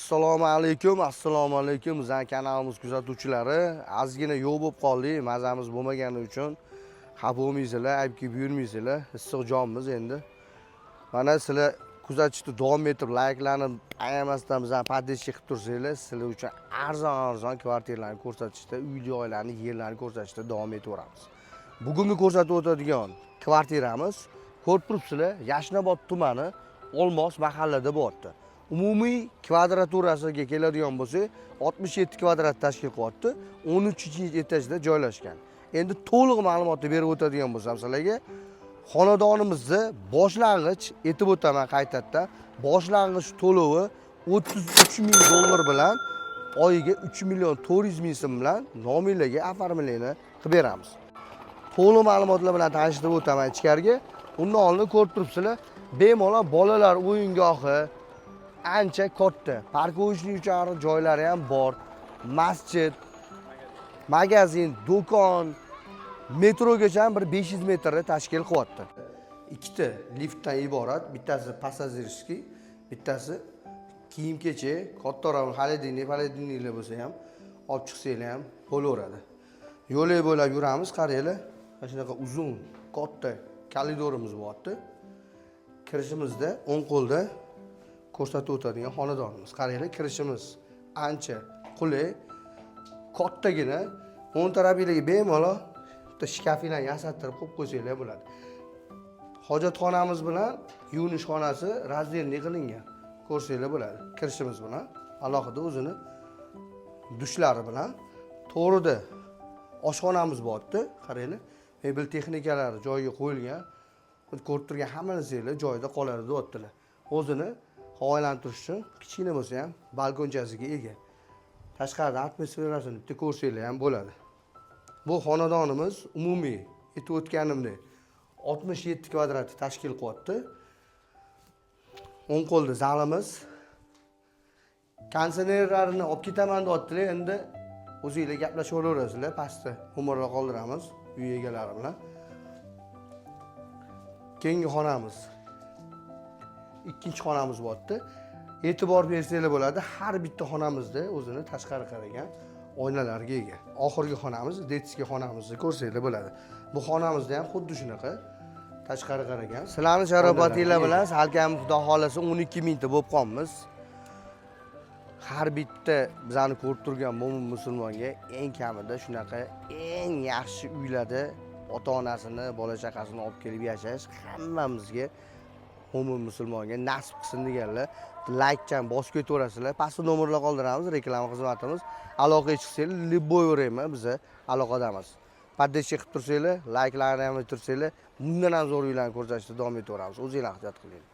Assalomu alaykum. Bizning kanalimiz kuzatuvchilari. Ozgina yo'q bo'lib qoldik. Mazamiz bo'lmagani uchun xafa bo'lmaysizlar, aybga buyurmaysizlar. Issiq jonmiz endi. Mana sizlar kuzatishda davom etib, layklarni ayamasdan bizdan poddesh qilib tursanglar, sizlar uchun arzon kvartiralarni ko'rsatishda, uy-joylarni, yerlarni ko'rsatishda davom etaveramiz. Bugungi ko'rsatib o'tadigan kvartiramiz ko'rib turibsizlar, Yashnobod tumani Olmos mahallada bo'lyapti. Umumiy kvadraturasiga keladigan bo'lsa, 67 kvadrat tashkil qilyapti. 13-etajda joylashgan. Endi to'liq ma'lumotni berib o'tadigan bo'lsam sizlarga, xonadonimizni boshlang'ich aytib o'taman qaytadan. Boshlang'ich to'lovi 33 ming dollar bilan oyiga 3 million 400 ming so'm bilan nominlarga oformleni qilib beramiz. To'liq ma'lumotlar bilan tanishtirib o'taman ichkariga. Undan oldin ko'rib turibsizlar, bemalol bolalar o'yingohi ancha katta. Parkovishlik uchun joylari ham bor. Masjid, magazin, do'kon, metrogacha bir 500 metrda tashkil qilyapti. Ikkita liftdan iborat, bittasi passajirskiy, bittasi kiyim-kechak, kattaroq xolodilnik bo'lsa ham olib chiqsanglar ham bo'laveradi. Yo'lak bo'ylab yuramiz, qaranglar. Mana shunaqa uzun, katta koridorimiz bo'lyapti. Kirishimizda o'ng qo'lda ko'rsatib o'tadigan xonadonimiz. Qaranglar, kirishimiz ancha qulay, kattagina, o'ng tarafiga bemalol bitta shkafinglarni yasattirib qo'yib qo'ysanglar bo'ladi. Hojatxonamiz bilan yuvinish xonasi razdelniy qilingan. Ko'rsanglar bo'ladi. Kirishimiz bilan alohida o'zini dushlari bilan to'g'rida oshxonamiz bo'lyapti. Qaranglar, mebel texnikalari joyiga qo'yilgan. Ko'rib turgan hamma narsalar joyida qoladi deyaptilar. O'zini havolantirish uchun kichkina bo'lsa ham balkonchasiga ega. Tashqarida atmosferasini bitta ko'rsanglar ham bo'ladi. Bu xonadonimiz umumiy aytib o'tganimdek 67 kvadrat tashkil qilyapti. O'ng qo'lda zalimiz. Konditsionerlarni olib ketaman deyaptilar. Endi o'zingizlar gaplashib olaverasizlar. Pastda umrlar qoldiramiz uy egalari bilan. Keyingi xonamiz. Ikkinchi xonamiz bo'lyapti. E'tibor bersanglar bo'ladi, har bitta xonamizda o'zini tashqari qaragan oynalarga ega. Oxirgi xonamiz, detskiy xonamizni ko'rsanglar bo'ladi. Bu xonamizda ham xuddi shunaqa tashqari qaragan. Sizlarning sharobatinglar bilan salkam xudo xolasa 12 mingta bo'lib qolamiz. Har bitta bizani ko'rib turgan mo'min musulmonga eng kamida shunaqa eng yaxshi uylarda ota-onasini, bola chaqasini olib kelib yashash hammamizga mo'min musulmonga nasib qilsin deganlar. Like-chan bosib ketaverasizlar. Pastda nomerlar qoldiramiz, reklama xizmatimiz. Aloqaga chiqsanglar, любой время biz aloqadamiz. Poddesh qilib tursanglar, like-larni ham tursanglar, bundan ham zo'r uylarni ko'rsatishda davom etaveramiz. O'zingizlar hujjat qiling.